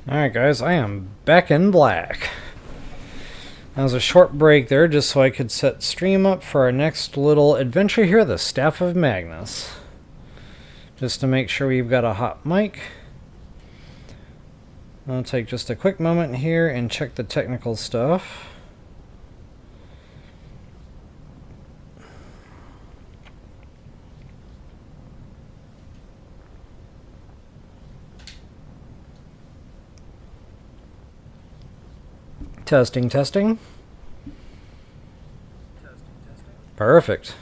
Alright guys, I am back in black. That was a short break there just so I could set stream up for our next little adventure here, the Staff of Magnus. Just to make sure we've got a hot mic. I'll take just a quick moment here and check the technical stuff. Testing, testing. Perfect.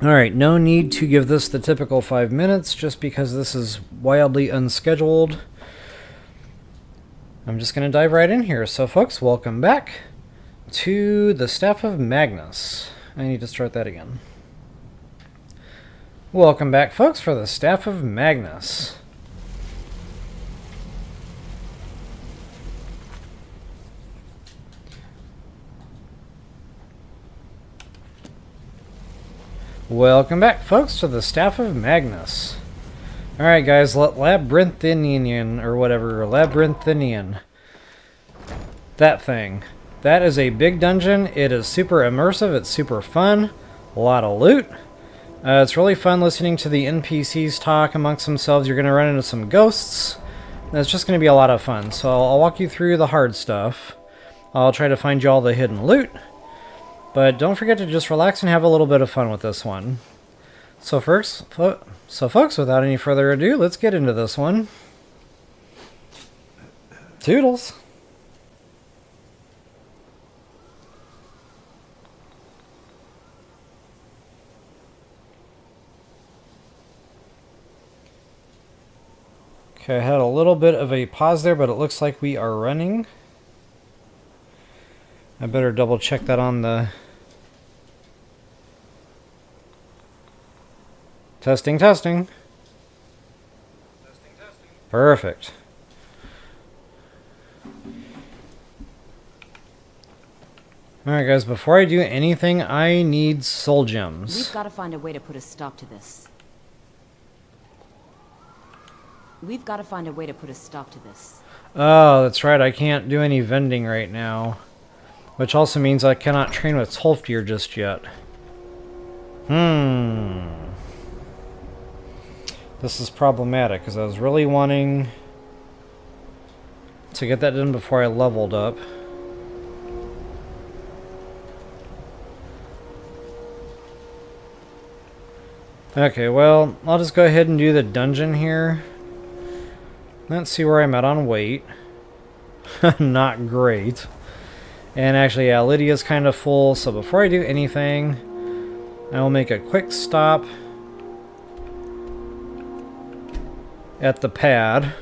Alright, no need to give this the typical 5 minutes just because this is wildly unscheduled. I'm just going to dive right in here. So folks, welcome back to the Staff of Magnus. I need to start that again. Welcome back, folks, for the Staff of Magnus. Welcome back, folks, to the Staff of Magnus. Alright guys, Labyrinthian, or whatever, Labyrinthian. That thing. That is a big dungeon. It is super immersive, it's super fun. A lot of loot. It's really fun listening to the NPCs talk amongst themselves. You're going to run into some ghosts. It's just going to be a lot of fun. So I'll walk you through the hard stuff. I'll try to find you all the hidden loot. But don't forget to just relax and have a little bit of fun with this one. So folks, without any further ado, let's get into this one. Toodles. Okay, I had a little bit of a pause there, but it looks like we are running. I better double check that on the... Testing, testing. Testing, testing. Perfect. Alright guys, before I do anything, I need soul gems. We've got to find a way to put a stop to this. Oh, that's right, I can't do any vending right now. Which also means I cannot train with Tolfdir just yet. This is problematic, because I was really wanting to get that done before I leveled up. Okay, well, I'll just go ahead and do the dungeon here. Let's see where I'm at on weight. Not great. And actually, yeah, Lydia's kind of full, so before I do anything, I will make a quick stop at the pad.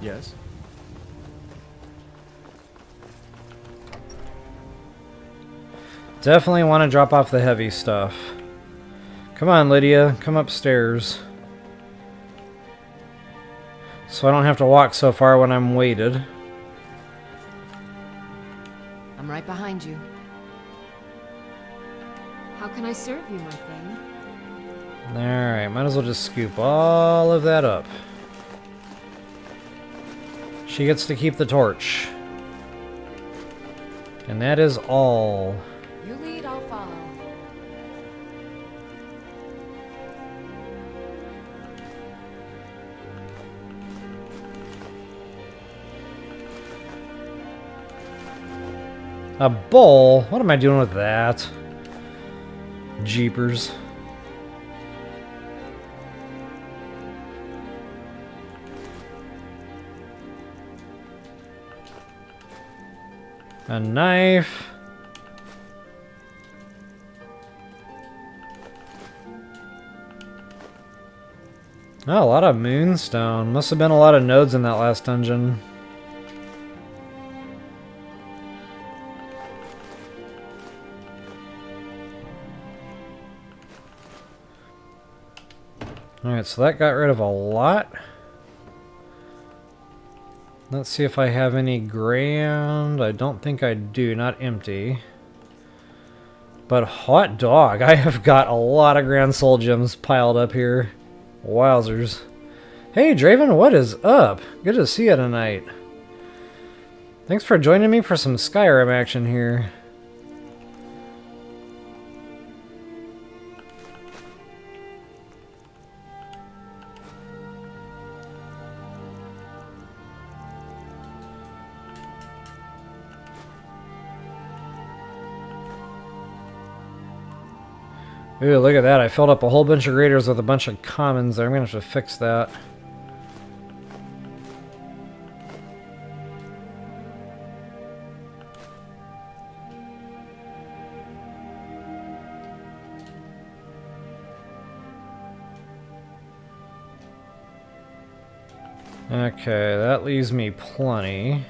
Yes. Definitely want to drop off the heavy stuff. Come on, Lydia, come upstairs. So I don't have to walk so far when I'm weighted. I'm right behind you. How can I serve you, my thing? Alright, might as well just scoop all of that up. She gets to keep the torch. And that is all. You lead, I'll follow. A bowl? What am I doing with that? Jeepers. A knife. Oh, a lot of moonstone. Must have been a lot of nodes in that last dungeon. Alright, so that got rid of a lot. Let's see if I have any grand. I don't think I do, not empty. But hot dog, I have got a lot of grand soul gems piled up here. Wowzers. Hey Draven, what is up? Good to see you tonight. Thanks for joining me for some Skyrim action here. Ooh, look at that. I filled up a whole bunch of graders with a bunch of commons there. I'm going to have to fix that. Okay, that leaves me plenty.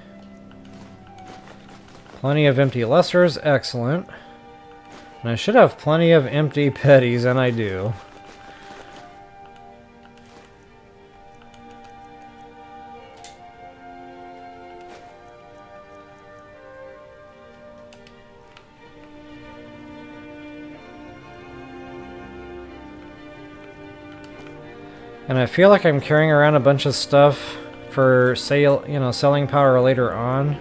Plenty of empty lessers. Excellent. And I should have plenty of empty petties, and I do. And I feel like I'm carrying around a bunch of stuff for sale, you know, selling power later on.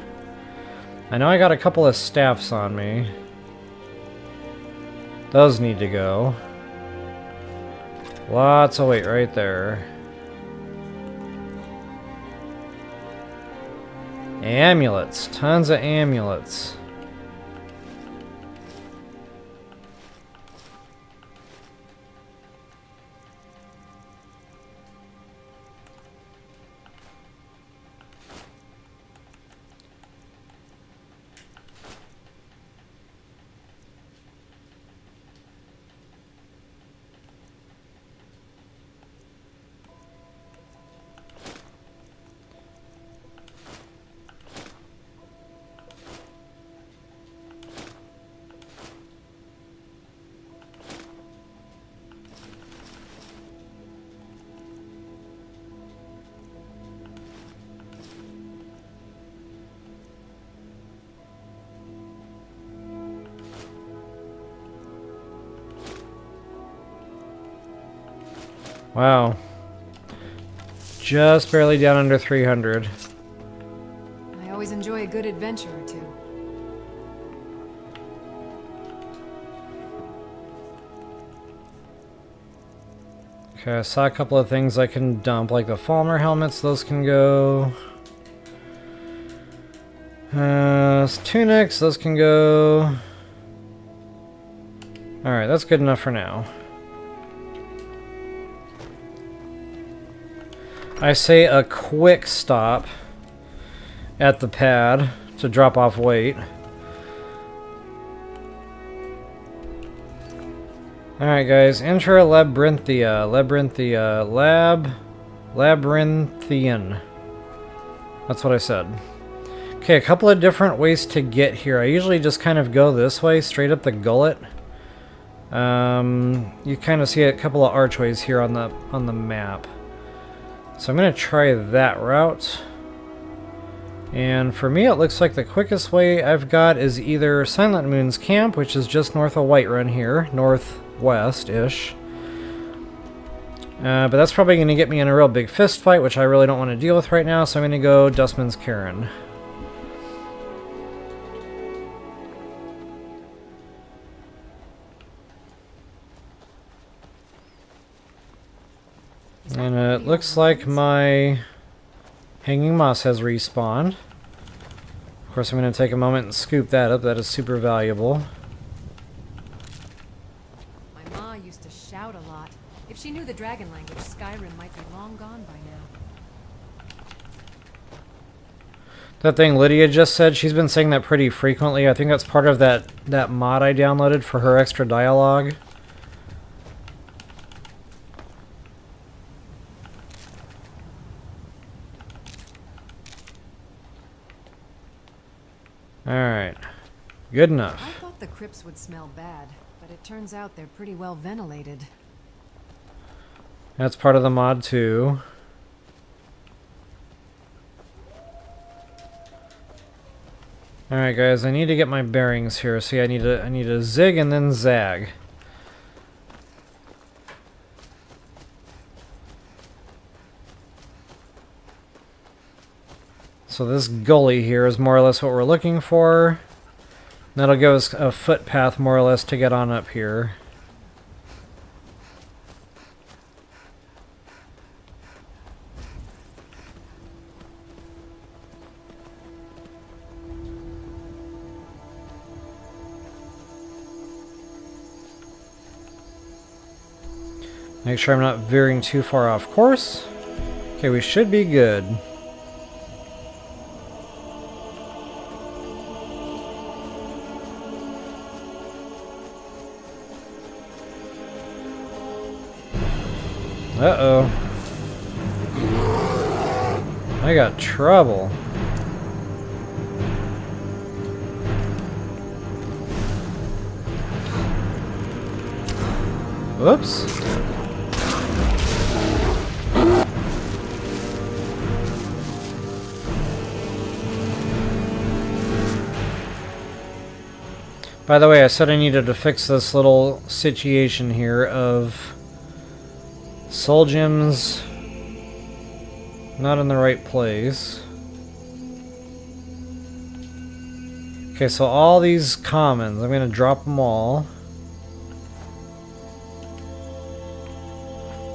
I know I got a couple of staffs on me. Those need to go. Lots of weight right there. Amulets. Tons of amulets. Wow. Just barely down under 300. I always enjoy a good adventure or two. Okay, I saw a couple of things I can dump, like the Falmer helmets, those can go. Tunics, those can go. Alright, that's good enough for now. I say a quick stop at the pad to drop off weight. Alright guys, enter Labyrinthian. That's what I said. Okay, a couple of different ways to get here. I usually just kind of go this way, straight up the gullet. You kind of see a couple of archways here on the map. So I'm going to try that route. And for me, it looks like the quickest way I've got is either Silent Moon's camp, which is just north of Whiterun here, northwest-ish. But that's probably going to get me in a real big fist fight, which I really don't want to deal with right now, so I'm going to go Dustman's Cairn. And it looks like my Hanging Moss has respawned. Of course, I'm going to take a moment and scoop that up. That is super valuable. My ma used to shout a lot. If she knew the dragon language, Skyrim might be long gone by now. That thing Lydia just said, she's been saying that pretty frequently. I think that's part of that mod I downloaded for her extra dialogue. Alright. Good enough. I thought the crypts would smell bad, but it turns out they're pretty well ventilated. That's part of the mod too. Alright guys, I need to get my bearings here. See, I need to zig and then zag. So this gully here is more or less what we're looking for. That'll give us a footpath more or less to get on up here. Make sure I'm not veering too far off course. Okay, we should be good. Uh-oh. I got trouble. Whoops. By the way, I said I needed to fix this little situation here of soul gems not in the right place. Okay, so all these commons, I'm going to drop them all.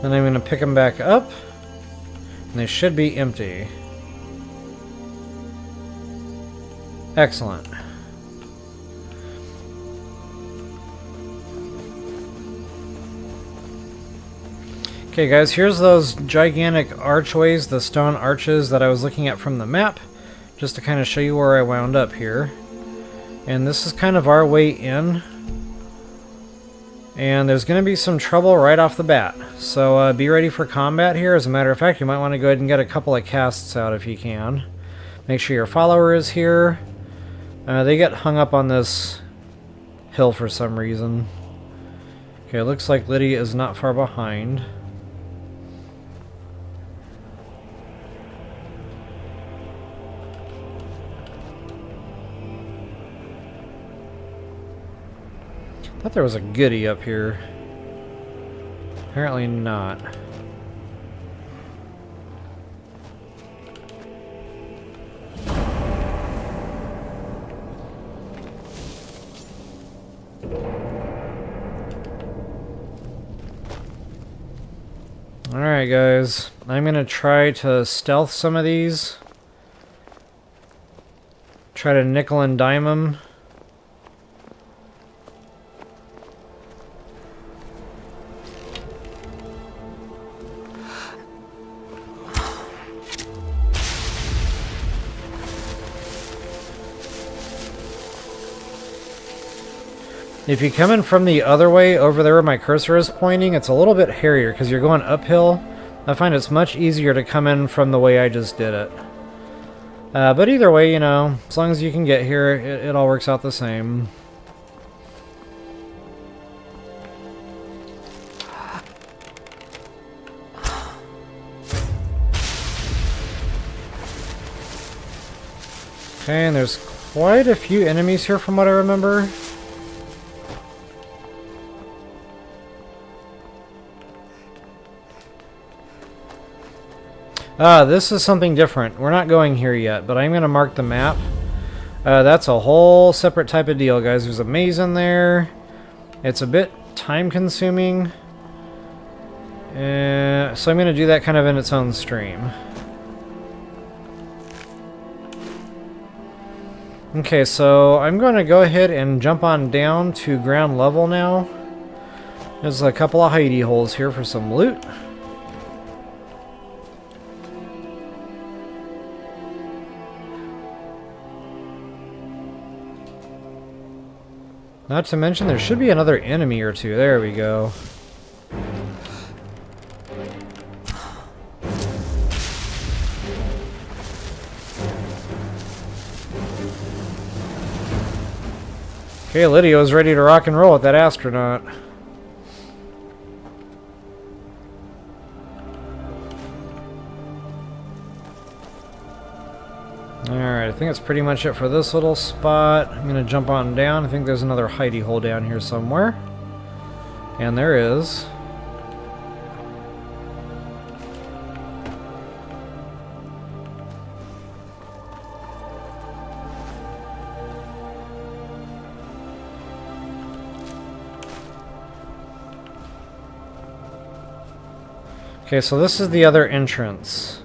Then I'm going to pick them back up, and they should be empty. Excellent. Okay guys, here's those gigantic archways, the stone arches that I was looking at from the map, just to kind of show you where I wound up here. And this is kind of our way in. And there's going to be some trouble right off the bat. So be ready for combat here. As a matter of fact, you might want to go ahead and get a couple of casts out if you can. Make sure your follower is here. They get hung up on this hill for some reason. Okay, it looks like Lydia is not far behind. I thought there was a goodie up here. Apparently not. Alright guys, I'm gonna try to stealth some of these. Try to nickel and dime them. If you come in from the other way, over there where my cursor is pointing, it's a little bit hairier because you're going uphill. I find it's much easier to come in from the way I just did it. But either way, you know, as long as you can get here, it all works out the same. Okay, and there's quite a few enemies here from what I remember. This is something different. We're not going here yet, but I'm going to mark the map. That's a whole separate type of deal, guys. There's a maze in there. It's a bit time-consuming. So I'm going to do that kind of in its own stream. Okay, so I'm going to go ahead and jump on down to ground level now. There's a couple of hidey holes here for some loot. Not to mention, there should be another enemy or two. There we go. Okay, Lydia was ready to rock and roll with that astronaut. Alright, I think that's pretty much it for this little spot. I'm going to jump on down. I think there's another hidey hole down here somewhere. And there is. Okay, so this is the other entrance.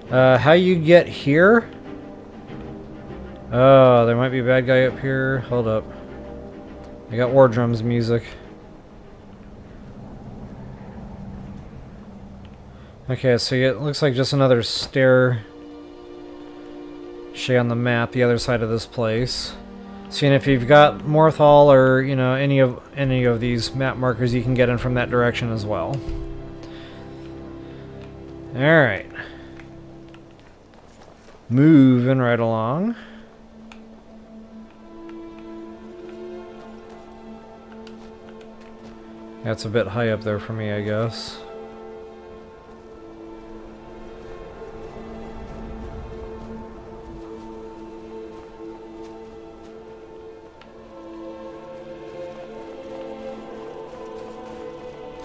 How you get here? Oh, there might be a bad guy up here. Hold up. I got war drums music. Okay, so it looks like just another stair on the map, the other side of this place. Seeing if you've got Morthal or, you know, any of these map markers, you can get in from that direction as well. Alright. Moving right along. That's a bit high up there for me, I guess.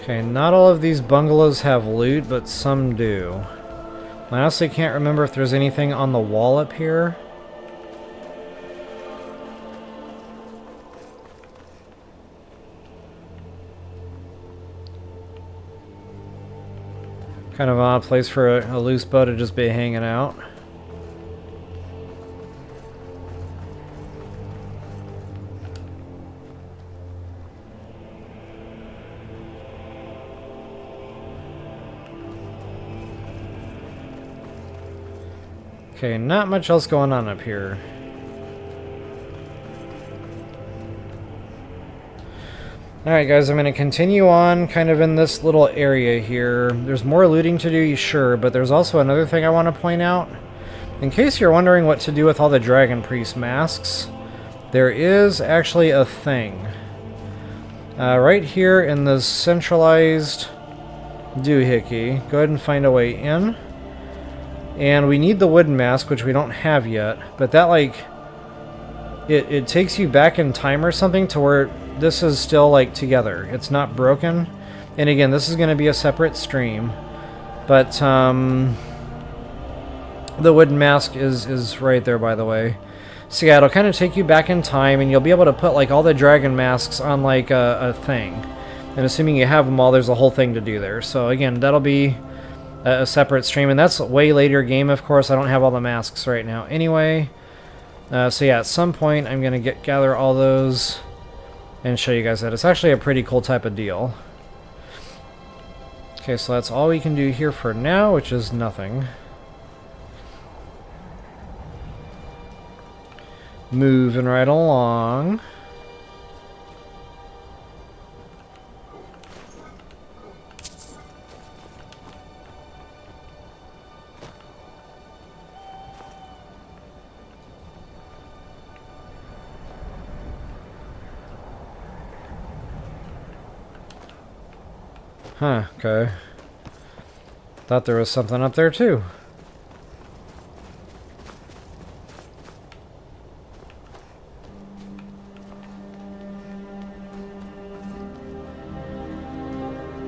Okay, not all of these bungalows have loot, but some do. I honestly can't remember if there's anything on the wall up here. Kind of an odd place for a loose bow to just be hanging out. Okay, not much else going on up here. Alright guys, I'm going to continue on kind of in this little area here. There's more looting to do, sure, but there's also another thing I want to point out. In case you're wondering what to do with all the Dragon Priest masks, there is actually a thing. Right here in this centralized doohickey, go ahead and find a way in. And we need the wooden mask, which we don't have yet, but that, like, it takes you back in time or something to where this is still, like, together. It's not broken. And again, this is going to be a separate stream, but the wooden mask is right there, by the way. So yeah, it'll kind of take you back in time, and you'll be able to put, like, all the dragon masks on, like, a thing. And assuming you have them all, there's a whole thing to do there. So again, that'll be a separate stream, and that's a way later game, of course. I don't have all the masks right now anyway. So yeah, at some point I'm going to gather all those and show you guys that. It's actually a pretty cool type of deal. Okay, so that's all we can do here for now, which is nothing. Moving right along. Huh, okay. Thought there was something up there too.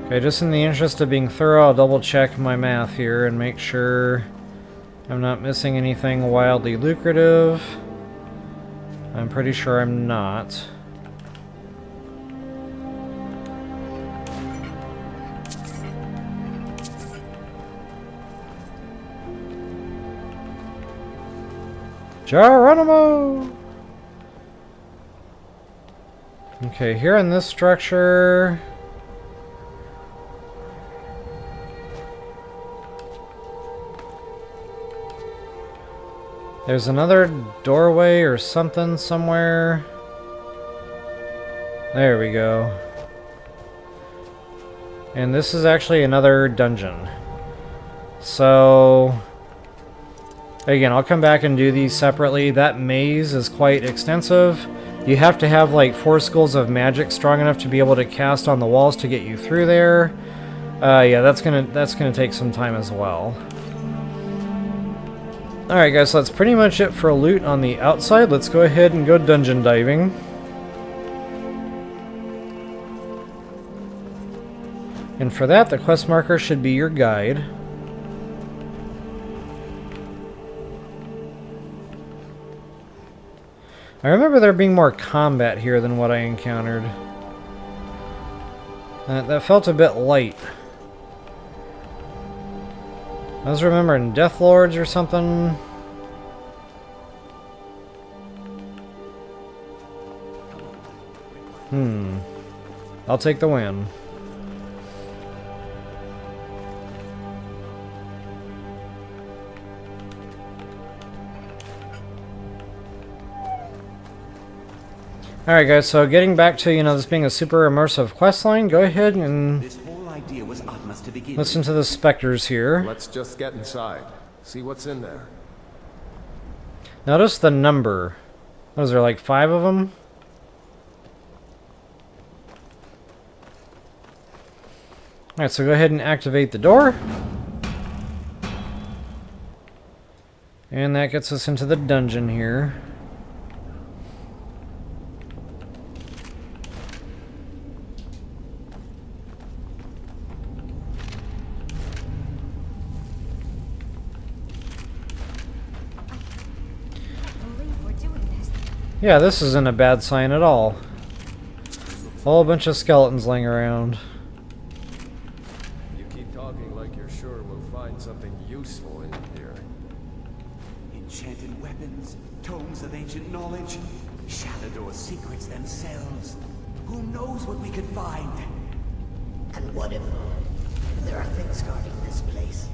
Okay, just in the interest of being thorough, I'll double check my math here and make sure I'm not missing anything wildly lucrative. I'm pretty sure I'm not. Geronimo! Okay, here in this structure... there's another doorway or something somewhere. There we go. And this is actually another dungeon. So... again, I'll come back and do these separately. That maze is quite extensive. You have to have like 4 schools of magic strong enough to be able to cast on the walls to get you through there. Yeah, that's gonna take some time as well. Alright guys, so that's pretty much it for loot on the outside. Let's go ahead and go dungeon diving. And for that, the quest marker should be your guide. I remember there being more combat here than what I encountered. That felt a bit light. I was remembering Death Lords or something. I'll take the win. Alright guys, so getting back to, this being a super immersive questline, go ahead and This whole idea was Atmas to begin listen to the specters here. Let's just get inside. See what's in there. Notice the number. Was there like 5 of them? Alright, so go ahead and activate the door. And that gets us into the dungeon here. Yeah, this isn't a bad sign at all. A whole bunch of skeletons laying around. You keep talking like you're sure we'll find something useful in here. enchanted weapons, tomes of ancient knowledge, Shadowdoor's secrets themselves. Who knows what we could find? And what if there are things guarding this place?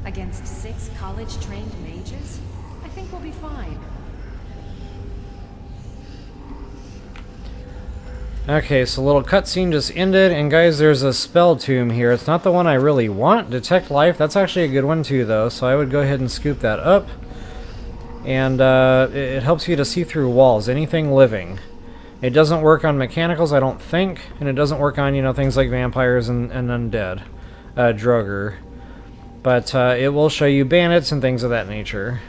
Against 6 college-trained mages? I think we'll be fine. Okay, so a little cutscene just ended, and guys, there's a spell tomb here. It's not the one I really want. Detect Life, that's actually a good one too, though, so I would go ahead and scoop that up. And it helps you to see through walls, anything living. It doesn't work on mechanicals, I don't think, and it doesn't work on, things like vampires and undead, Droger. But it will show you bandits and things of that nature.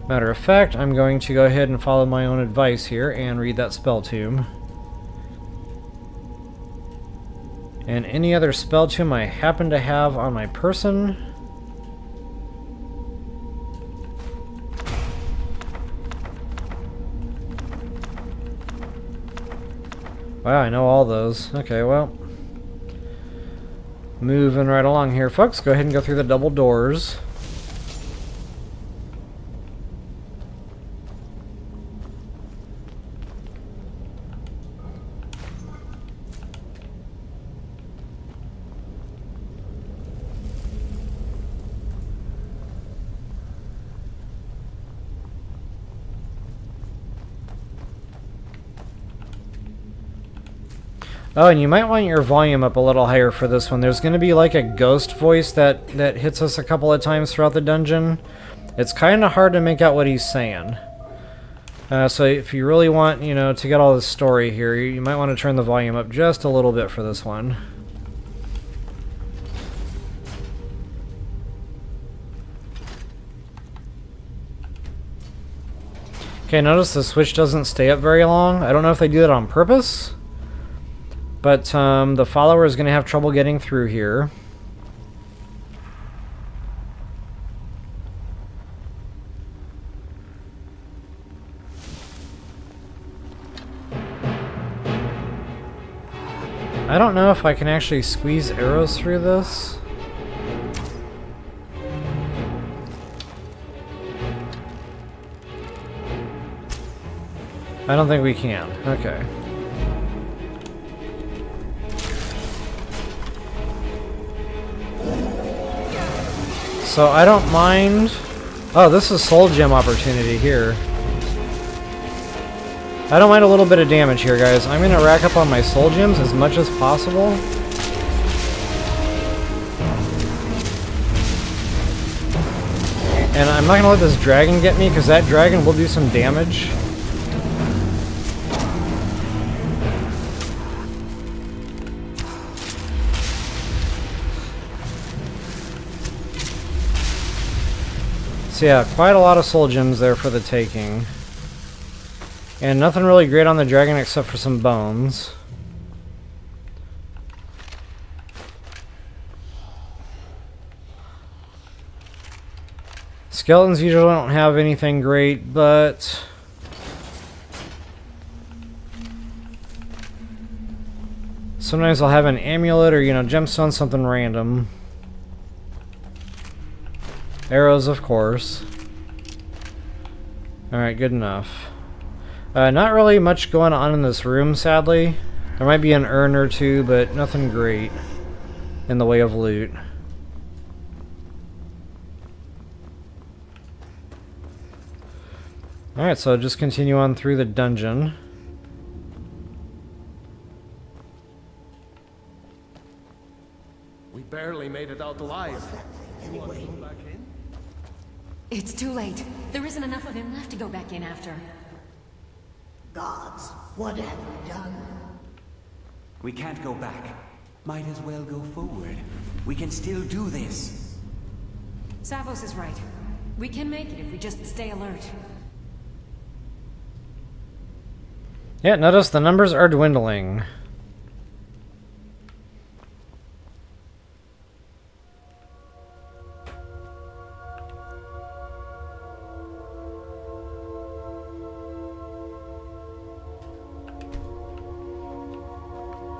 Matter of fact, I'm going to go ahead and follow my own advice here and read that spell tomb. And any other spell tomb I happen to have on my person. Wow, I know all those. Okay, well. Moving right along here, folks. Go ahead and go through the double doors. Oh, and you might want your volume up a little higher for this one. There's going to be like a ghost voice that hits us a couple of times throughout the dungeon. It's kind of hard to make out what he's saying. So if you really want, to get all the story here, you might want to turn the volume up just a little bit for this one. Okay, notice the switch doesn't stay up very long. I don't know if they do that on purpose. But the follower is going to have trouble getting through here. I don't know if I can actually squeeze arrows through this. I don't think we can. Okay. So I don't mind. Oh, this is soul gem opportunity here. I don't mind a little bit of damage here, guys. I'm going to rack up on my soul gems as much as possible. And I'm not going to let this dragon get me, because that dragon will do some damage. So yeah, quite a lot of soul gems there for the taking. And nothing really great on the dragon except for some bones. Skeletons usually don't have anything great, but sometimes I'll have an amulet or, you know, gemstone, something random. Arrows, of course. Alright, good enough. Not really much going on in this room, sadly. There might be an urn or two, but nothing great in the way of loot. Alright, so just continue on through the dungeon. We barely made it out alive. You want to go back in? It's too late. There isn't enough of him left to go back in after. Gods, what have we done? We can't go back. Might as well go forward. We can still do this. Savos is right. We can make it if we just stay alert. Yeah, notice the numbers are dwindling.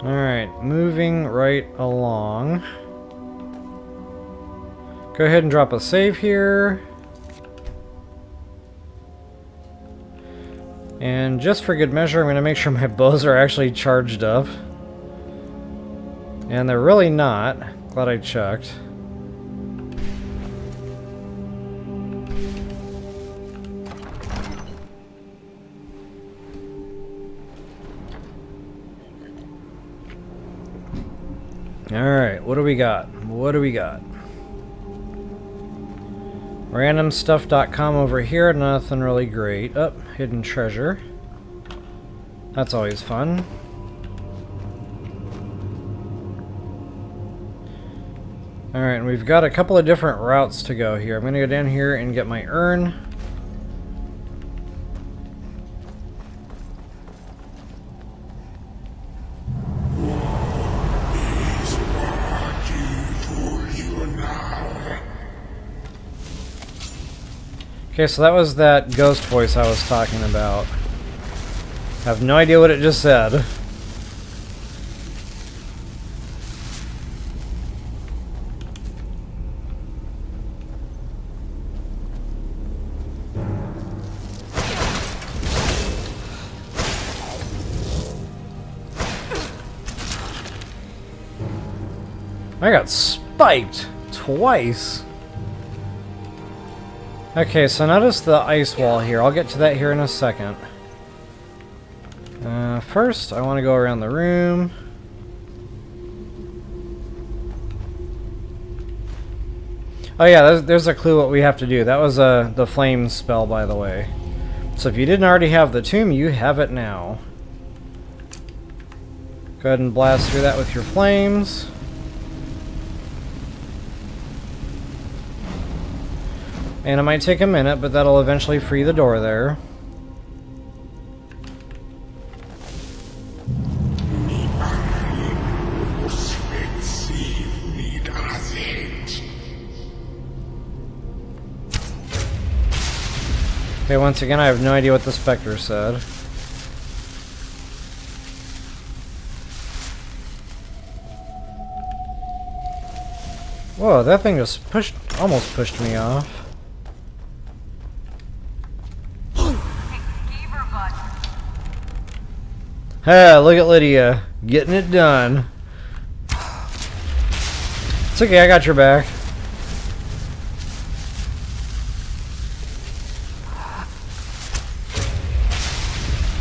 Alright, moving right along. Go ahead and drop a save here. And just for good measure, I'm going to make sure my bows are actually charged up. And they're really not. Glad I checked. Alright, what do we got? What do we got? Randomstuff.com over here, nothing really great. Oh, hidden treasure. That's always fun. Alright, we've got a couple of different routes to go here. I'm going to go down here and get my urn. Okay, so that was that ghost voice I was talking about. I have no idea what it just said. I got spiked twice. Okay, so notice the ice wall here. I'll get to that here in a second. First, I want to go around the room. Oh yeah, there's a clue what we have to do. That was the flame spell, by the way. So if you didn't already have the tomb, you have it now. Go ahead and blast through that with your flames. And it might take a minute, but that'll eventually free the door there. Okay, once again, I have no idea what the Spectre said. Whoa, that thing just almost pushed me off. Ah, look at Lydia, getting it done. It's okay, I got your back.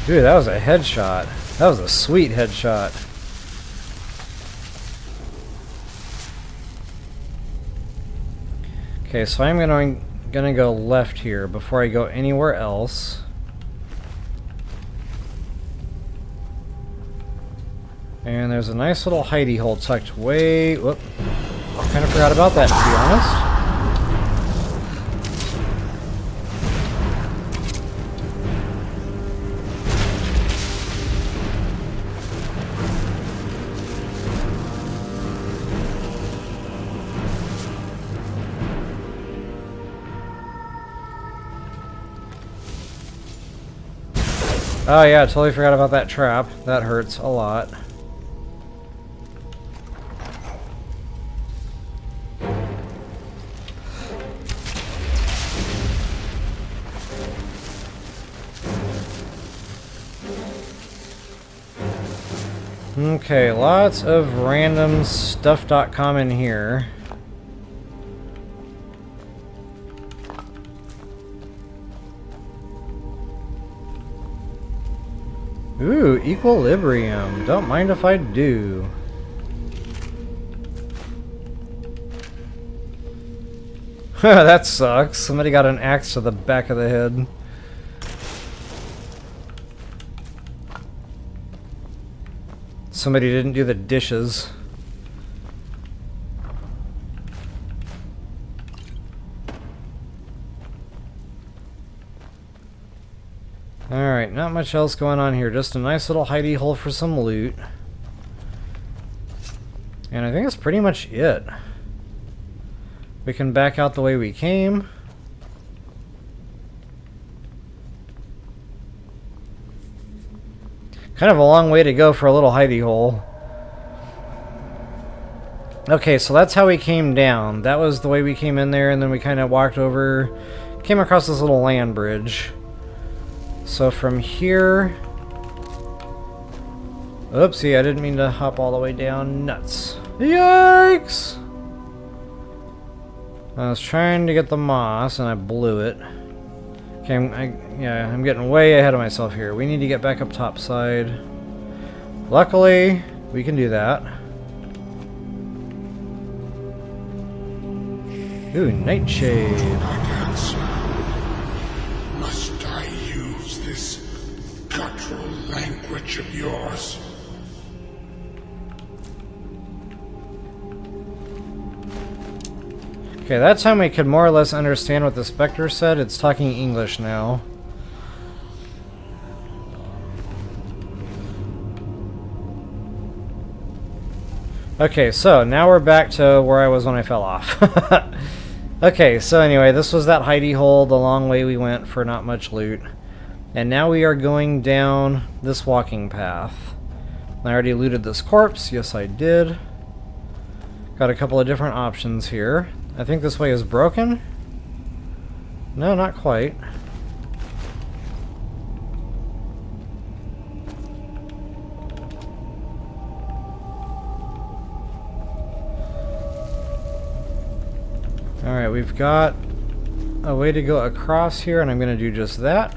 Dude, that was a headshot. That was a sweet headshot. Okay, so I'm gonna go left here before I go anywhere else. And there's a nice little hidey hole tucked whoop. Kind of forgot about that, to be honest. Oh yeah, I totally forgot about that trap. That hurts a lot. Okay, lots of random stuff.com in here. Ooh, equilibrium. Don't mind if I do. That sucks. Somebody got an axe to the back of the head. Somebody didn't do the dishes. Alright, not much else going on here. Just a nice little hidey hole for some loot. And I think that's pretty much it. We can back out the way we came. Kind of a long way to go for a little hidey hole. Okay, so that's how we came down. That was the way we came in there, and then we kind of walked over, came across this little land bridge. So from here... Oopsie, I didn't mean to hop all the way down. Nuts. Yikes! I was trying to get the moss, and I blew it. Okay, I'm getting way ahead of myself here. We need to get back up top side. Luckily, we can do that. Ooh, nightshade. Must I use this guttural language of yours? Okay, that time we could more or less understand what the Spectre said. It's talking English now. Okay, so now we're back to where I was when I fell off. Okay, so anyway, this was that hidey hole, the long way we went for not much loot. And now we are going down this walking path. I already looted this corpse. Yes, I did. Got a couple of different options here. I think this way is broken? No, not quite. Alright, we've got a way to go across here, and I'm going to do just that.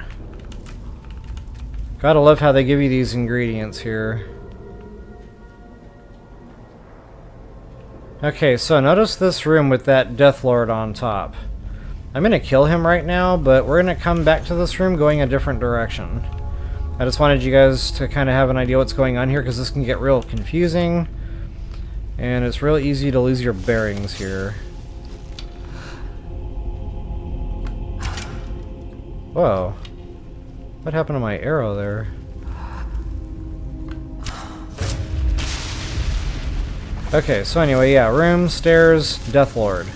Gotta love how they give you these ingredients here. Okay, so notice this room with that Death Lord on top. I'm going to kill him right now, but we're going to come back to this room going a different direction. I just wanted you guys to kind of have an idea what's going on here, because this can get real confusing. And it's real easy to lose your bearings here. Whoa. What happened to my arrow there? Okay, so anyway, yeah, room, stairs, Death Lord.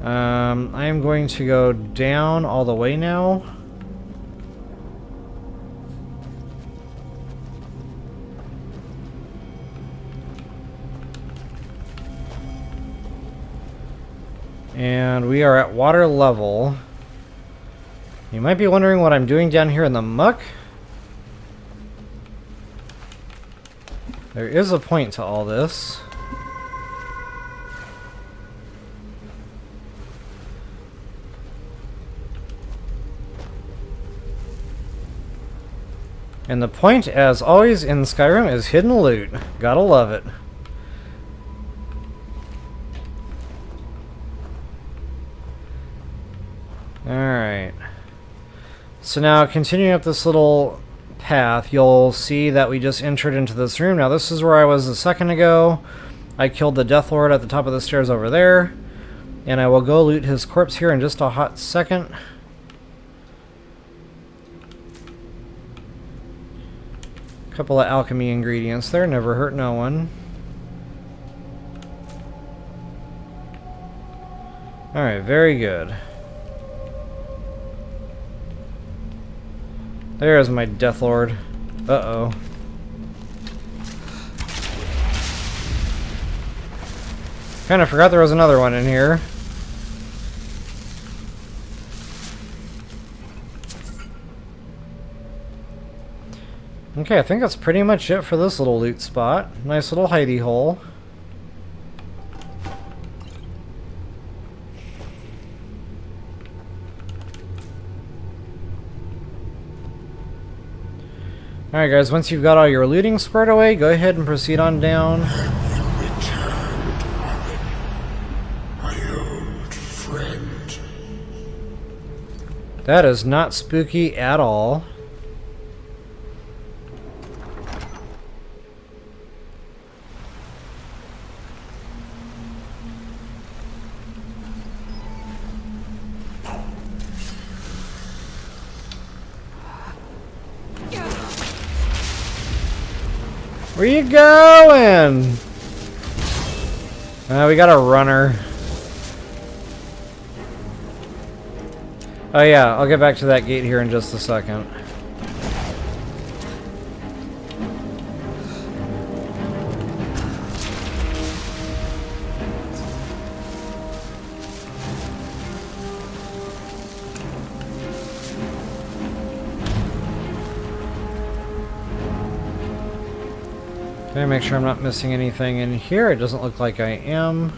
I am going to go down all the way now. And we are at water level. You might be wondering what I'm doing down here in the muck. There is a point to all this. And the point, as always in Skyrim, is hidden loot. Gotta love it. Alright. So now, continuing up this little path, you'll see that we just entered into this room. Now, this is where I was a second ago. I killed the Death Lord at the top of the stairs over there. And I will go loot his corpse here in just a hot second. Couple of alchemy ingredients there, never hurt no one. Alright, very good. There's my Deathlord. Uh-oh. Kinda forgot there was another one in here. Okay, I think that's pretty much it for this little loot spot. Nice little hidey hole. Alright guys, once you've got all your looting squared away, go ahead and proceed on down. Returned, my old friend. That is not spooky at all. Where you going? We got a runner. Oh yeah, I'll get back to that gate here in just a second. Okay, make sure I'm not missing anything in here. It doesn't look like I am.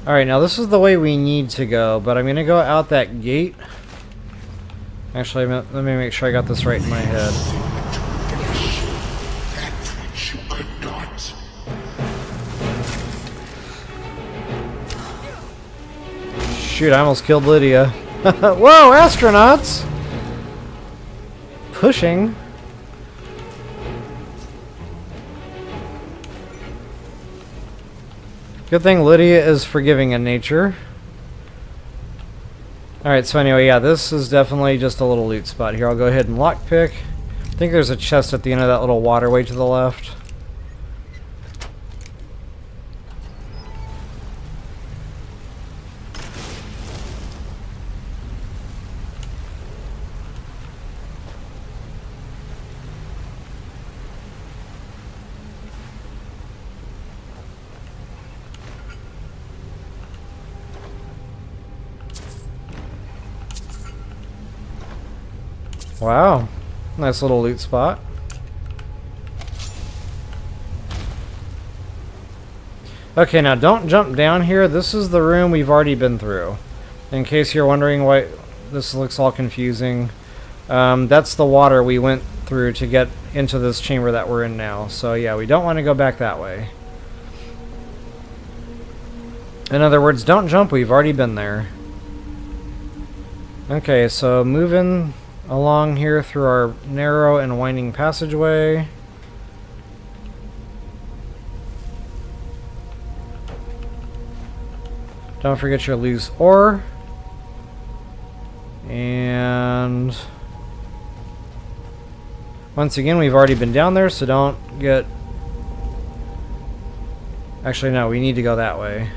Alright, now this is the way we need to go, but I'm going to go out that gate. Actually, let me make sure I got this right in my head. That which you could not. Shoot, I almost killed Lydia. Whoa, astronauts! Pushing. Good thing Lydia is forgiving in nature. Alright, so anyway, yeah, this is definitely just a little loot spot here. I'll go ahead and lockpick. I think there's a chest at the end of that little waterway to the left. Wow, nice little loot spot. Okay, now don't jump down here. This is the room we've already been through. In case you're wondering why this looks all confusing, that's the water we went through to get into this chamber that we're in now. So yeah, we don't want to go back that way. In other words, don't jump. We've already been there. Okay, so moving along here through our narrow and winding passageway. Don't forget your loose ore. And once again, we've already been down there, so don't get... Actually, no, we need to go that way.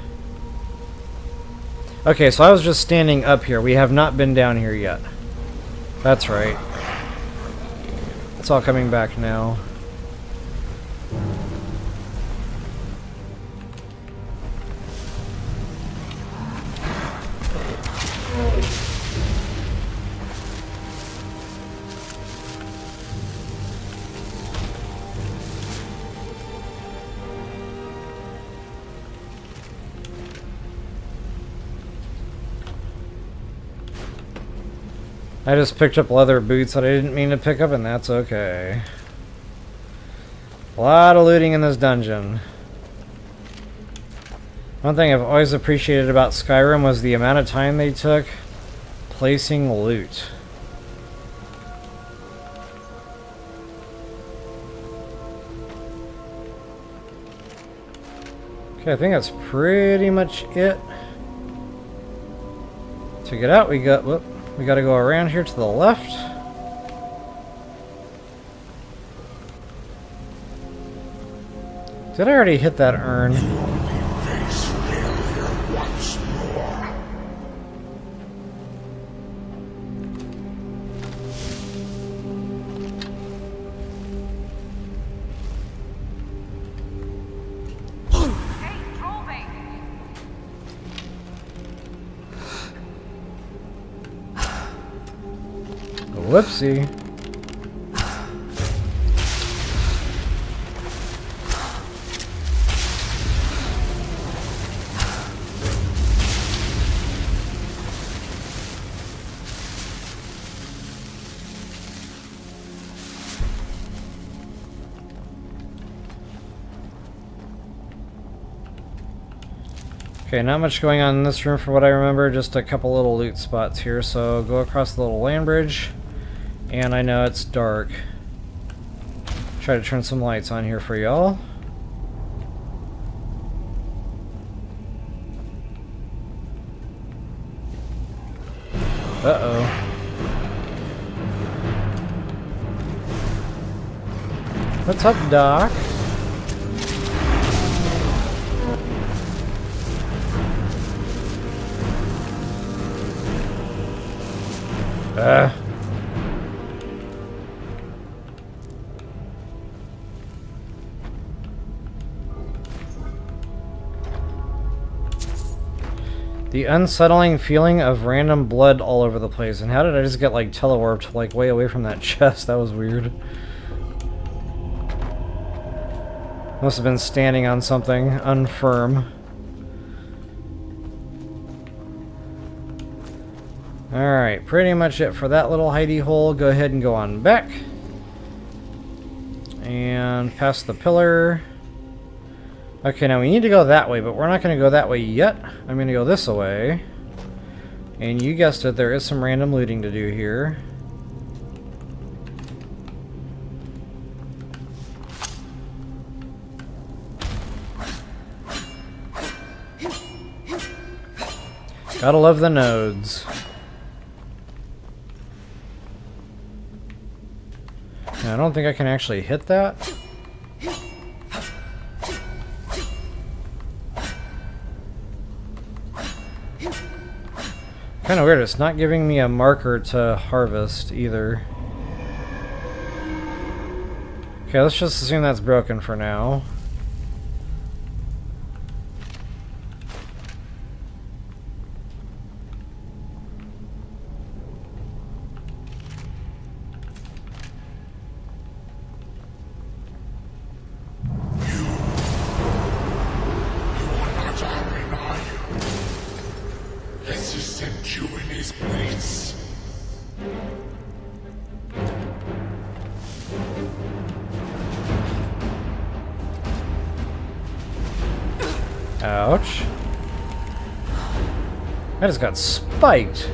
Okay, so I was just standing up here. We have not been down here yet. That's right. It's all coming back now. I just picked up leather boots that I didn't mean to pick up, and that's okay. A lot of looting in this dungeon. One thing I've always appreciated about Skyrim was the amount of time they took placing loot. Okay, I think that's pretty much it. To get out, we got to go around here to the left. Did I already hit that urn? Face failure once more. Whoopsie. Okay, not much going on in this room for what I remember, just a couple little loot spots here, so go across the little land bridge, and I know it's dark. Try to turn some lights on here for y'all. Uh-oh. What's up, Doc? The unsettling feeling of random blood all over the place. And how did I just get like telewarped like way away from that chest? That was weird. Must have been standing on something unfirm. Alright, pretty much it for that little hidey hole. Go ahead and go on back. And past the pillar. Okay, now we need to go that way, but we're not going to go that way yet. I'm going to go this way. And you guessed it, there is some random looting to do here. Gotta love the nodes. I don't think I can actually hit that. Kind of weird, it's not giving me a marker to harvest either. Okay, let's just assume that's broken for now. Ouch. I just got spiked.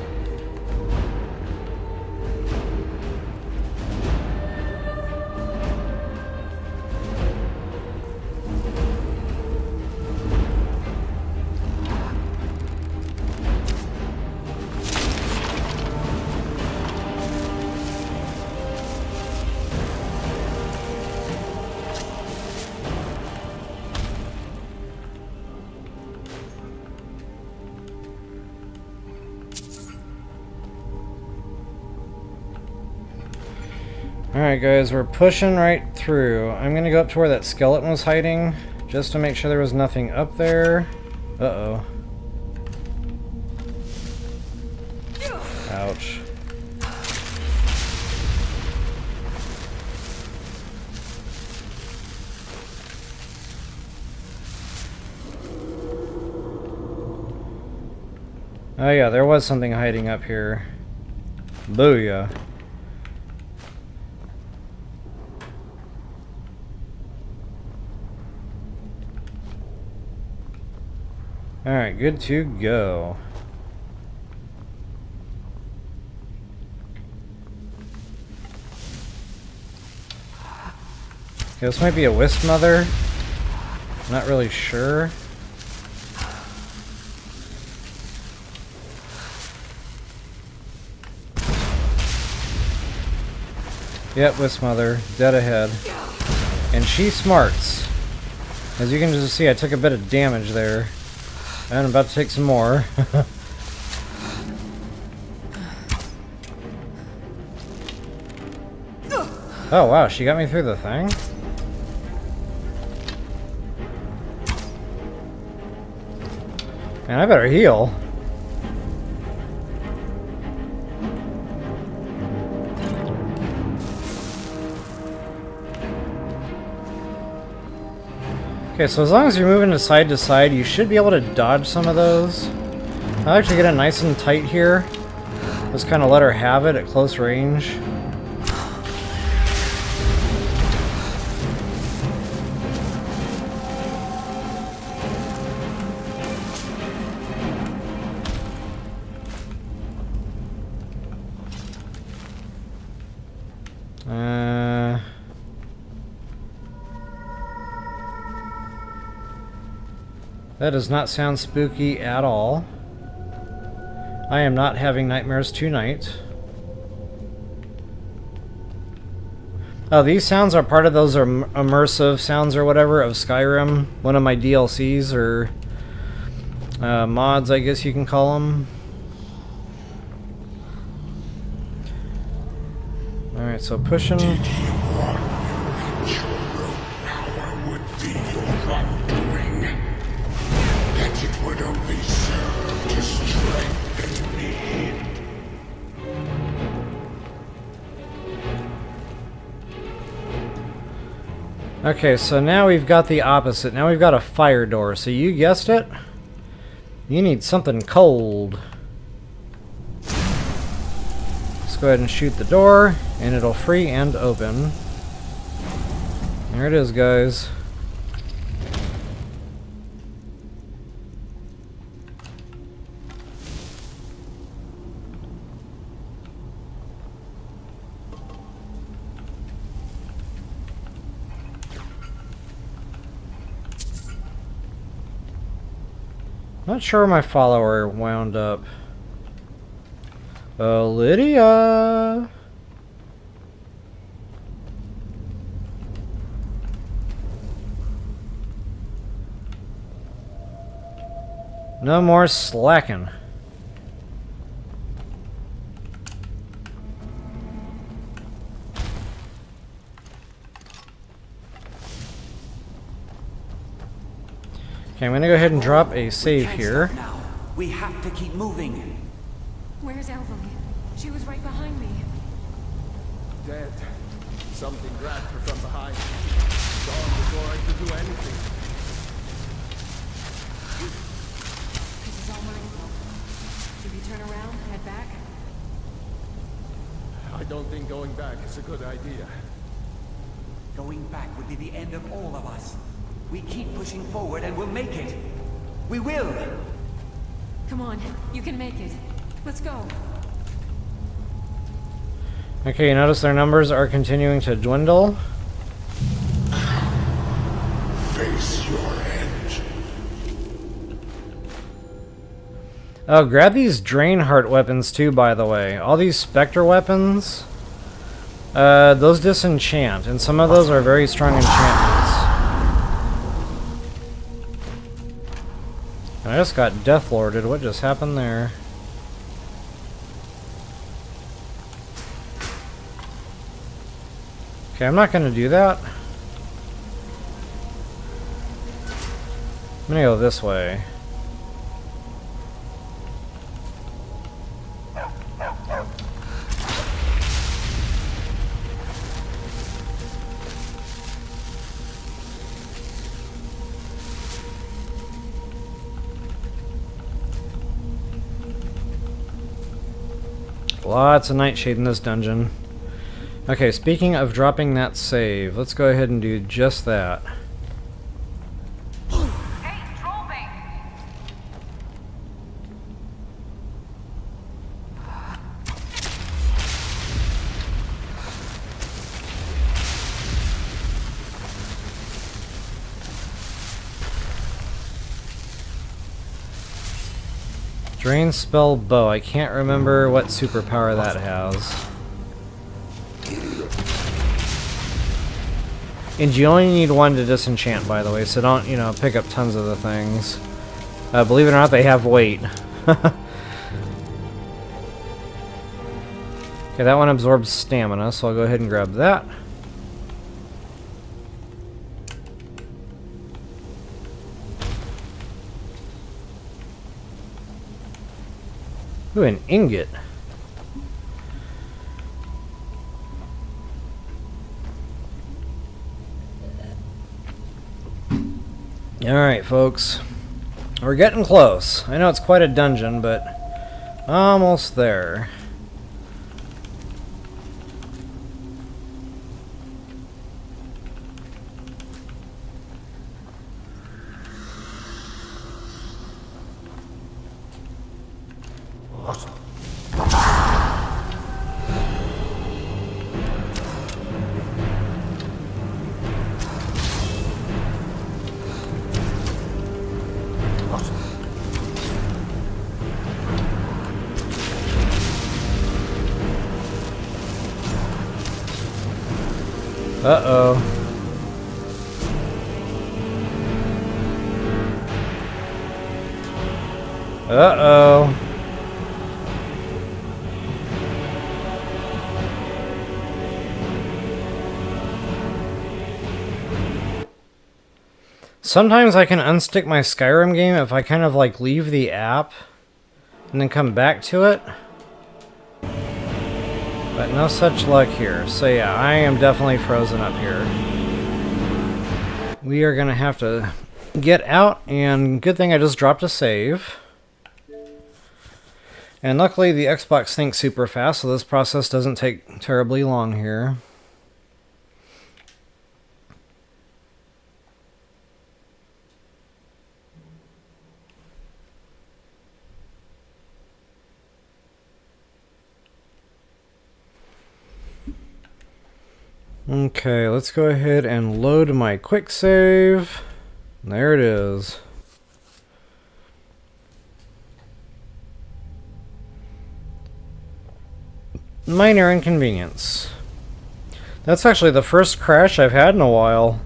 Alright guys, we're pushing right through. I'm gonna go up to where that skeleton was hiding, just to make sure there was nothing up there. Uh-oh. Ouch. Oh yeah, there was something hiding up here. Booyah. Alright, good to go. Okay, this might be a wisp mother. Not really sure. Yep, wisp mother, dead ahead. And she smarts. As you can just see, I took a bit of damage there. And I'm about to take some more. Oh wow, she got me through the thing? Man, I better heal. Okay, so as long as you're moving to side, you should be able to dodge some of those. I'll actually get it nice and tight here. Just kind of let her have it at close range. That does not sound spooky at all. I am not having nightmares tonight. Oh, these sounds are part of those immersive sounds or whatever of Skyrim. One of my DLCs or mods, I guess you can call them. Alright, so pushing. Okay, so now we've got the opposite. Now we've got a fire door. So you guessed it. You need something cold. Let's go ahead and shoot the door, and it'll free and open. There it is, guys. Not sure where my follower wound up. Lydia! No more slacking. Okay, I'm gonna go ahead and drop a save here. Now. We have to keep moving. Where's Elvery? She was right behind me. Dead. Something grabbed her from behind. Gone before I could do anything. This is all my fault. Should we turn around and head back? I don't think going back is a good idea. Going back would be the end of all of us. We keep pushing forward and we'll make it. We will! Come on, you can make it. Let's go. Okay, you notice their numbers are continuing to dwindle. Face your end. Oh, grab these Drain Heart weapons too, by the way. All these Spectre weapons, those disenchant, and some of those are very strong enchantments. I just got Death Lorded. What just happened there? Okay, I'm not going to do that. I'm going to go this way. Lots of nightshade in this dungeon. Okay, speaking of dropping that save, let's go ahead and do just that. Hey, Trollbait! Drain Spell Bow. I can't remember what superpower that has. And you only need one to disenchant, by the way, so don't, you know, pick up tons of the things. Believe it or not, they have weight. Okay, that one absorbs stamina, so I'll go ahead and grab that. Ooh, an ingot. Alright, folks. We're getting close. I know it's quite a dungeon, but almost there. Uh-oh. Uh-oh. Sometimes I can unstick my Skyrim game if I kind of like leave the app and then come back to it. But no such luck here. So yeah, I am definitely frozen up here. We are gonna have to get out, and good thing I just dropped a save. And luckily the Xbox thinks super fast, so this process doesn't take terribly long here. Okay, let's go ahead and load my quick save. There it is. Minor inconvenience. That's actually the first crash I've had in a while.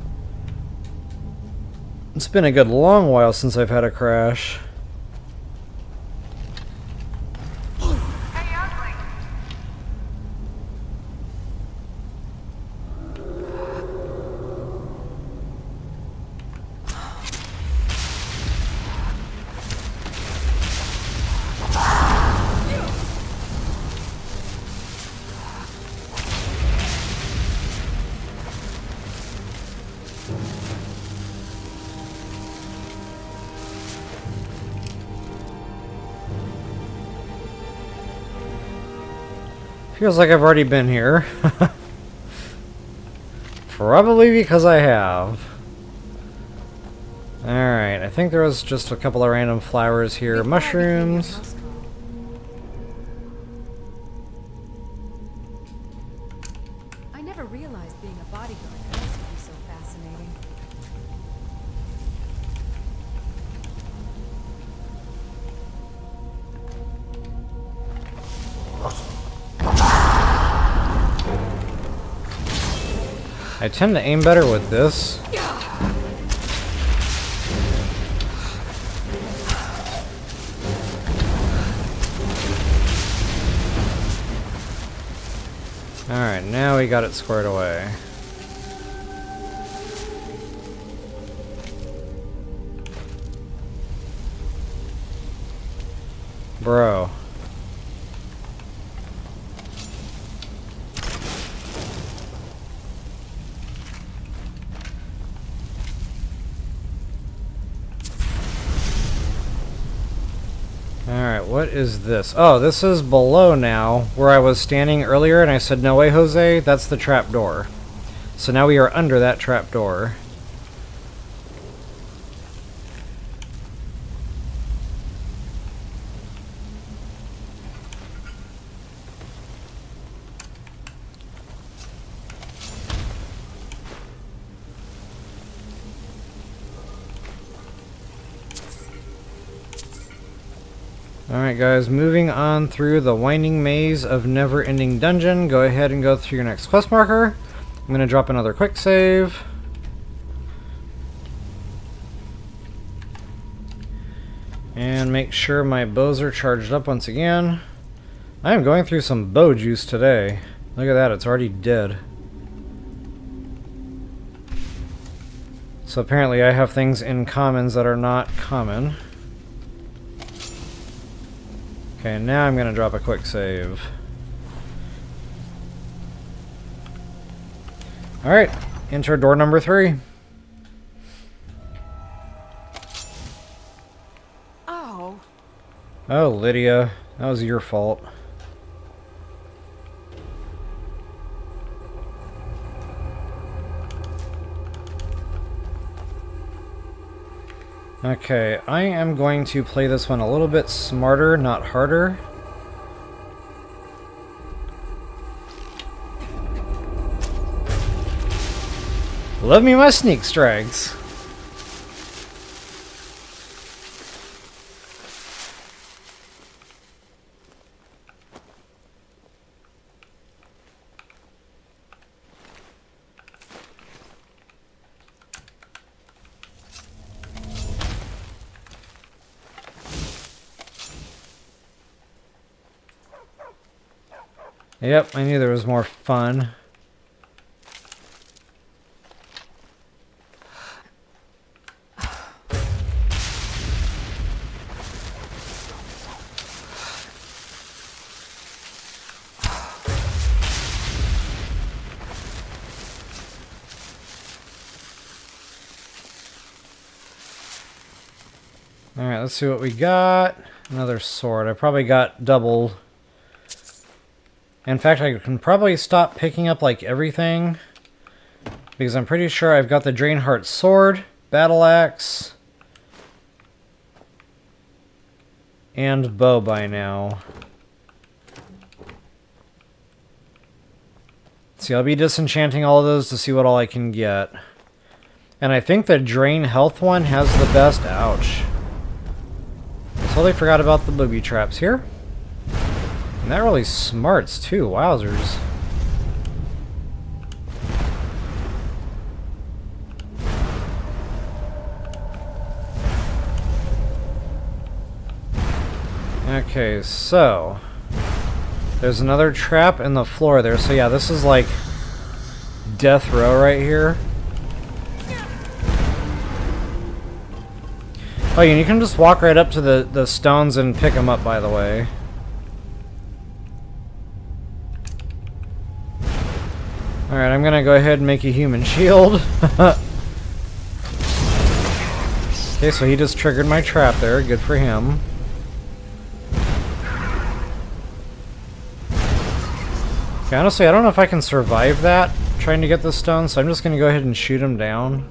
It's been a good long while since I've had a crash. Feels like I've already been here. Probably because I have. Alright, I think there was just a couple of random flowers here. Mushrooms. I never realized being a bodyguard could also be so fascinating. I tend to aim better with this. Alright, now we got it squared away. Bro. Alright, what is this? Oh, this is below now, where I was standing earlier and I said, no way, Jose, that's the trap door. So now we are under that trap door. Alright guys, moving on through the winding maze of never-ending dungeon. Go ahead and go through your next quest marker. I'm going to drop another quick save. And make sure my bows are charged up once again. I am going through some bow juice today. Look at that, it's already dead. So apparently I have things in commons that are not common. Okay, now I'm going to drop a quick save. Alright, enter door number 3. Oh, Lydia. That was your fault. Okay, I am going to play this one a little bit smarter, not harder. Love me my sneak strikes. Yep, I knew there was more fun. Alright, let's see what we got. Another sword. I probably got double. In fact, I can probably stop picking up like everything, because I'm pretty sure I've got the Drainheart sword, battle axe, and bow by now. See, I'll be disenchanting all of those to see what all I can get. And I think the Drain Health one has the best. Ouch. Totally forgot about the booby traps here. And that really smarts too, wowzers. Okay, so there's another trap in the floor there. So yeah, this is like death row right here. Oh, and you can just walk right up to the stones and pick them up, by the way. Alright, I'm gonna go ahead and make a human shield. Okay, so he just triggered my trap there. Good for him. Okay, honestly, I don't know if I can survive that, trying to get the stone, so I'm just gonna go ahead and shoot him down.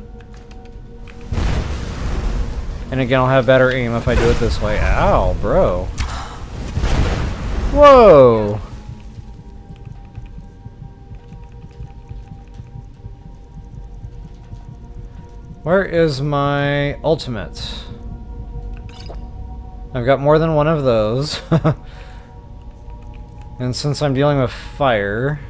And again, I'll have better aim if I do it this way. Ow, bro. Whoa! Where is my ultimate? I've got more than one of those. And since I'm dealing with fire...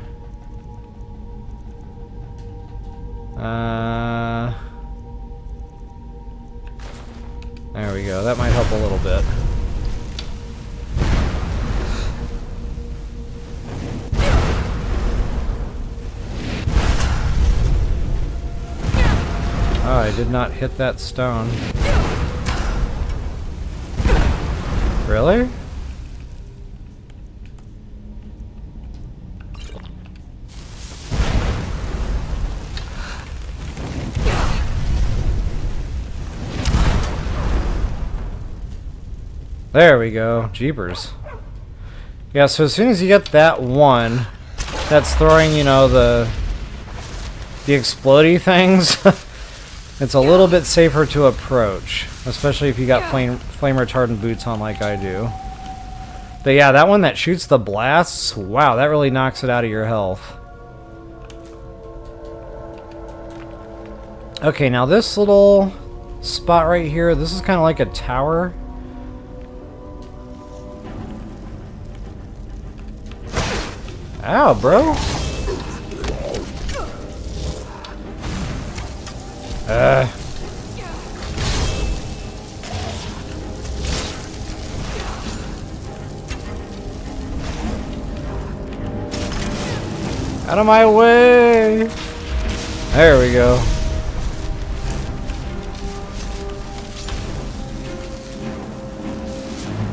there we go. That might help a little bit. Oh, I did not hit that stone. Really? There we go. Jeepers. Yeah, so as soon as you get that one that's throwing, you know, the explodey things, it's a little bit safer to approach, especially if you got flame retardant boots on like I do. But yeah, that one that shoots the blasts, wow, that really knocks it out of your health. Okay, now this little spot right here, this is kind of like a tower. Ow, bro. Out of my way. There we go.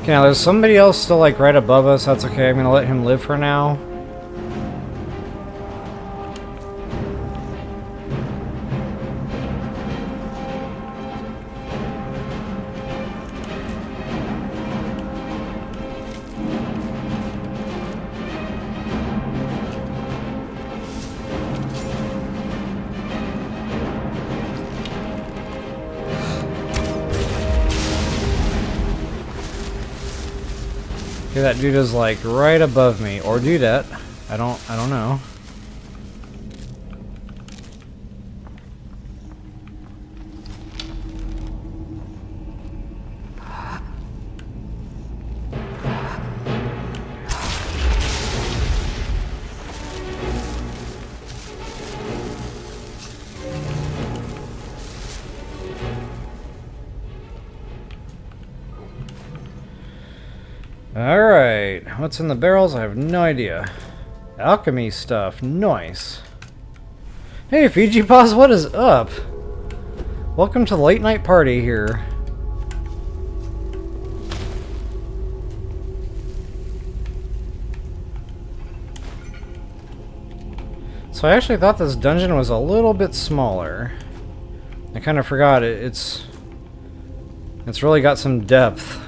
Okay, now there's somebody else still like right above us. That's okay. I'm gonna let him live for now. Okay, that dude is like right above me, or dudette. I don't know. Alright, what's in the barrels? I have no idea. Alchemy stuff, nice. Hey Fiji Paws, what is up? Welcome to the late night party here. So I actually thought this dungeon was a little bit smaller. I kind of forgot it. It's really got some depth.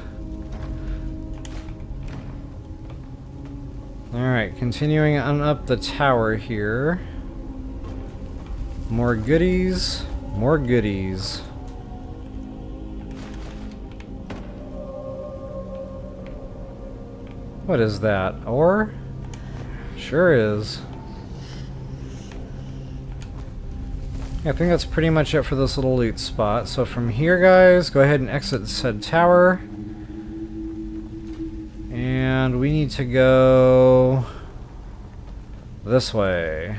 Alright, continuing on up the tower here. More goodies. More goodies. What is that? Ore? Sure is. Yeah, I think that's pretty much it for this little loot spot. So from here, guys, go ahead and exit said tower. And we need to go this way.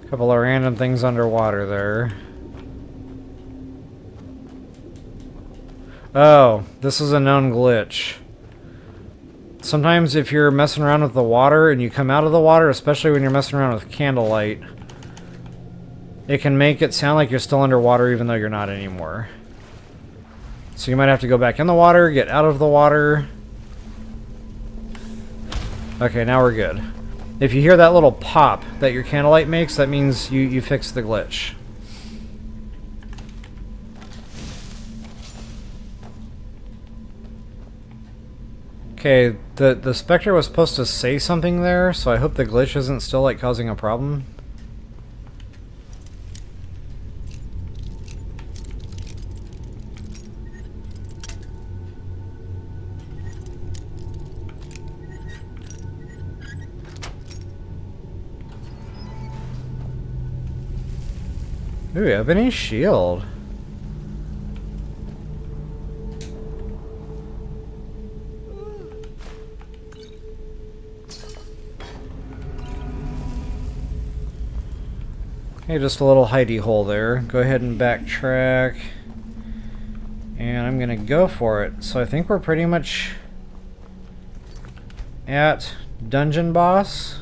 Couple of random things underwater there. Oh, this is a known glitch. Sometimes if you're messing around with the water and you come out of the water, especially when you're messing around with candlelight, it can make it sound like you're still underwater even though you're not anymore. So you might have to go back in the water, get out of the water. Okay, now we're good. If you hear that little pop that your candlelight makes, that means you fixed the glitch. Okay, the Spectre was supposed to say something there, so I hope the glitch isn't still like causing a problem. Ooh, ebony shield. Okay, just a little hidey hole there. Go ahead and backtrack. And I'm gonna go for it. So I think we're pretty much at dungeon boss.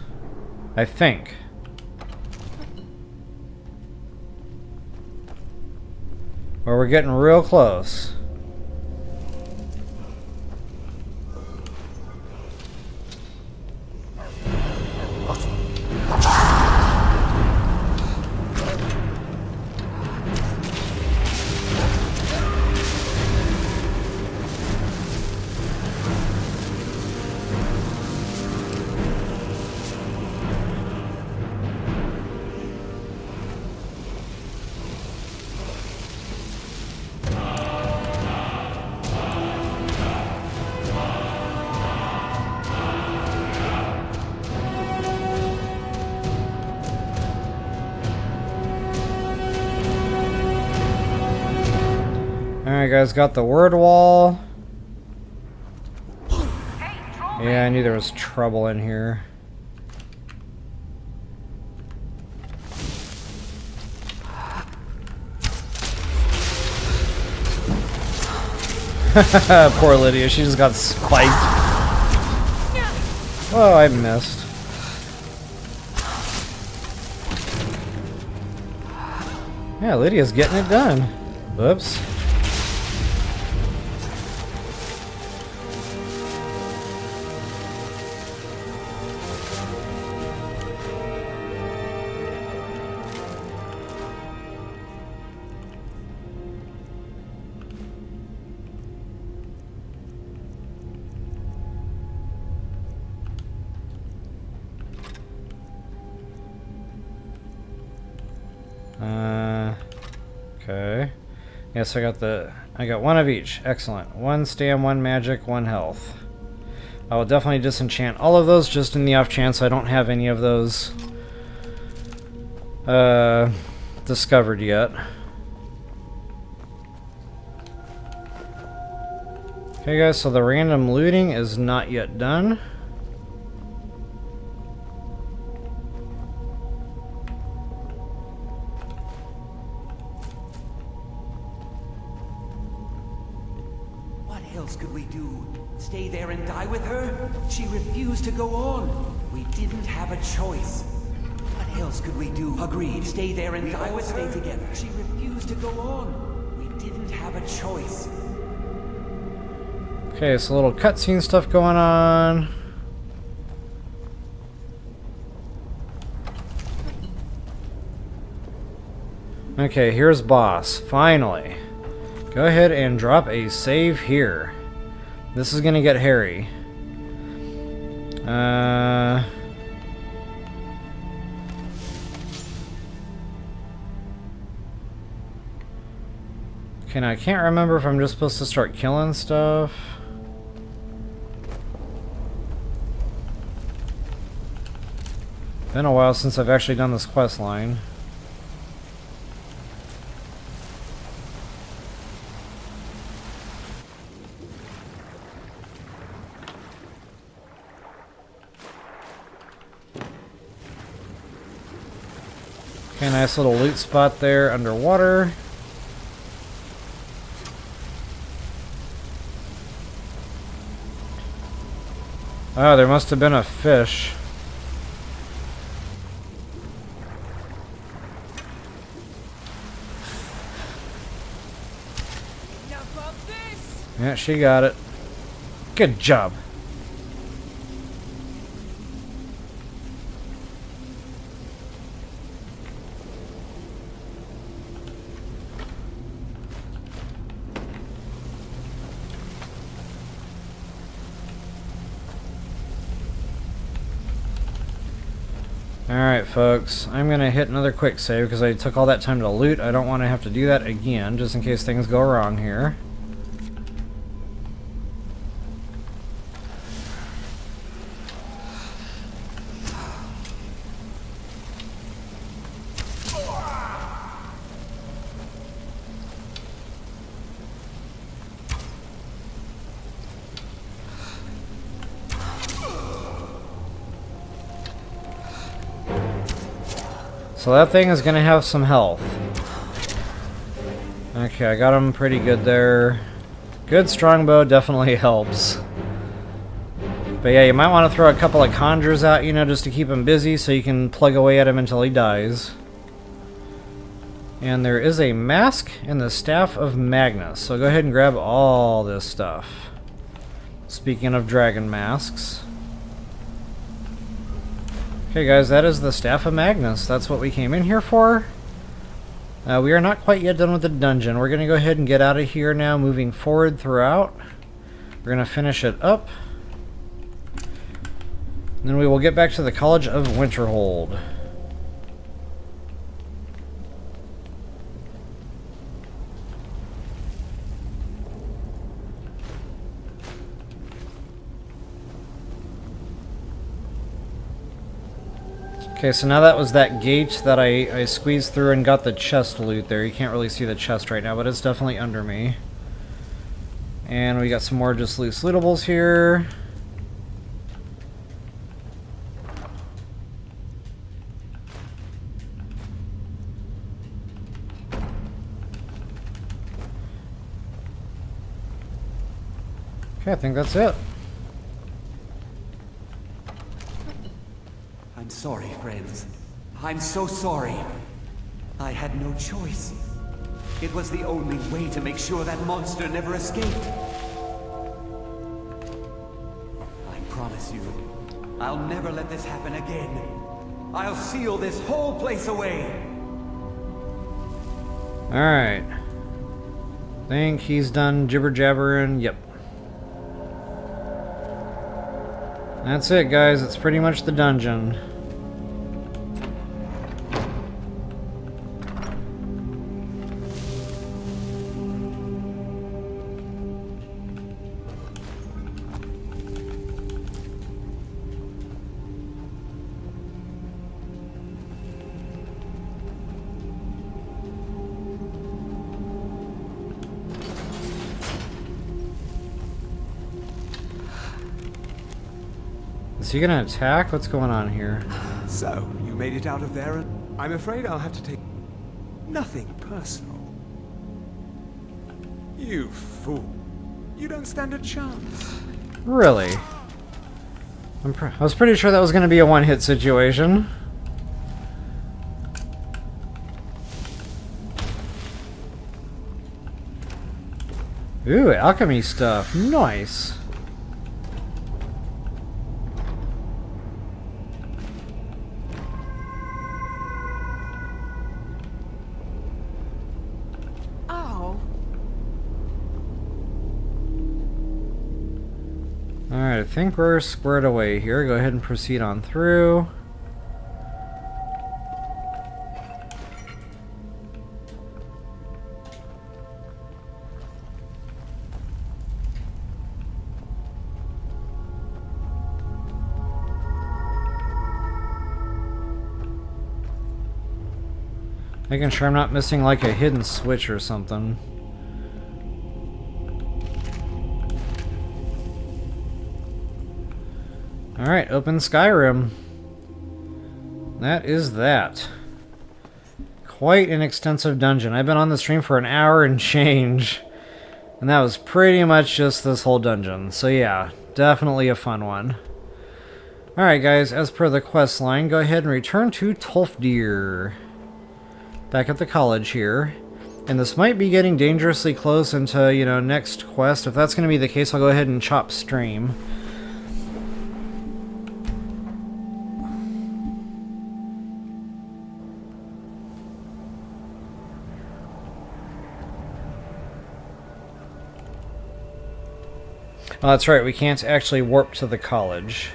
I think. Or we're getting real close. Alright guys, got the word wall. Yeah, I knew there was trouble in here. Poor Lydia, she just got spiked. Oh, I missed. Yeah, Lydia's getting it done. Whoops. Okay. Yes, I got one of each. Excellent. One stam, one magic, one health. I will definitely disenchant all of those just in the off chance I don't have any of those discovered yet. Okay guys, so the random looting is not yet done. What else could we do? Stay there and die with her? She refused to go on. We didn't have a choice. What else could we do? Agreed. Stay there and die with her. Stay together. She refused to go on. We didn't have a choice. Okay, so a little cutscene stuff going on. Okay, here's boss. Finally. Go ahead and drop a save here. This is gonna get hairy. Okay, now I can't remember if I'm just supposed to start killing stuff. Been a while since I've actually done this quest line. Okay, nice little loot spot there underwater. Oh, there must have been a fish. Yeah, she got it. Good job. Alright folks, I'm gonna hit another quick save because I took all that time to loot. I don't want to have to do that again, just in case things go wrong here. So that thing is going to have some health. Okay, I got him pretty good there. Good strongbow definitely helps. But yeah, you might want to throw a couple of conjures out, you know, just to keep him busy so you can plug away at him until he dies. And there is a mask and the Staff of Magnus. So go ahead and grab all this stuff. Speaking of dragon masks. Okay guys, that is the Staff of Magnus. That's what we came in here for. We are not quite yet done with the dungeon. We're going to go ahead and get out of here now, moving forward throughout. We're going to finish it up. Then we will get back to the College of Winterhold. Okay, so now that was that gate that I squeezed through and got the chest loot there. You can't really see the chest right now, but it's definitely under me. And we got some more just loose lootables here. Okay, I think that's it. I'm sorry, friends. I'm so sorry. I had no choice. It was the only way to make sure that monster never escaped. I promise you, I'll never let this happen again. I'll seal this whole place away. Alright. Think he's done jibber-jabbering. Yep. That's it, guys. It's pretty much the dungeon. he gonna attack? What's going on here? So, you made it out of there, and I'm afraid I'll have to take nothing personal. You fool. You don't stand a chance. Really? I was pretty sure that was gonna be a one-hit situation. Ooh, alchemy stuff. Nice. Oh. Alright, I think we're squared away here. Go ahead and proceed on through. Making sure I'm not missing like a hidden switch or something. Alright, open Skyrim. That is that. Quite an extensive dungeon. I've been on the stream for an hour and change. And that was pretty much just this whole dungeon. So yeah, definitely a fun one. Alright guys, as per the quest line, go ahead and return to Tolfdir. Back at the college here. And this might be getting dangerously close into, you know, next quest. If that's going to be the case, I'll go ahead and chop stream. Oh, that's right, we can't actually warp to the college.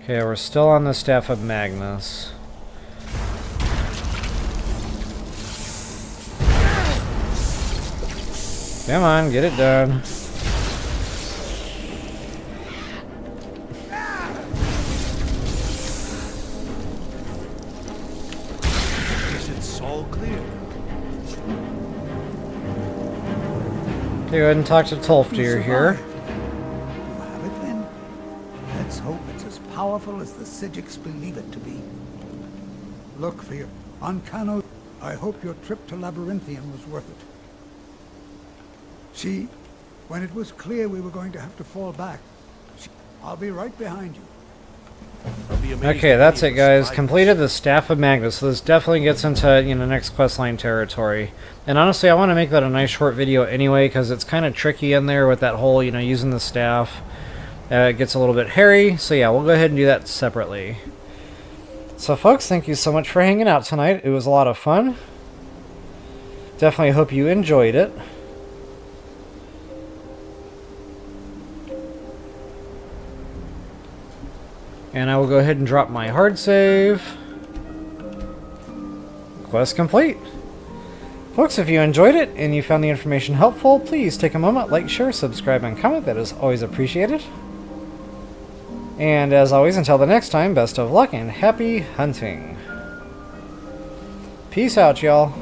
Okay, we're still on the Staff of Magnus. Come on, get it done. It's all clear. Okay, go ahead and talk to Tolfdir here. You have it then? Let's hope it's as powerful as the Sijiks believe it to be. Look, for your Ancano, I hope your trip to Labyrinthian was worth it. When it was clear we were going to have to fall back, I'll be right behind you. Okay, that's it guys. Completed the Staff of Magnus. So this definitely gets into, you know, next questline territory. And honestly, I want to make that a nice short video anyway, because it's kind of tricky in there with that whole, you know, using the staff. It gets a little bit hairy. So yeah, we'll go ahead and do that separately. So folks, thank you so much for hanging out tonight. It was a lot of fun. Definitely hope you enjoyed it. And I will go ahead and drop my hard save. Quest complete. Folks, if you enjoyed it and you found the information helpful, please take a moment, like, share, subscribe, and comment. That is always appreciated. And as always, until the next time, best of luck and happy hunting. Peace out, y'all.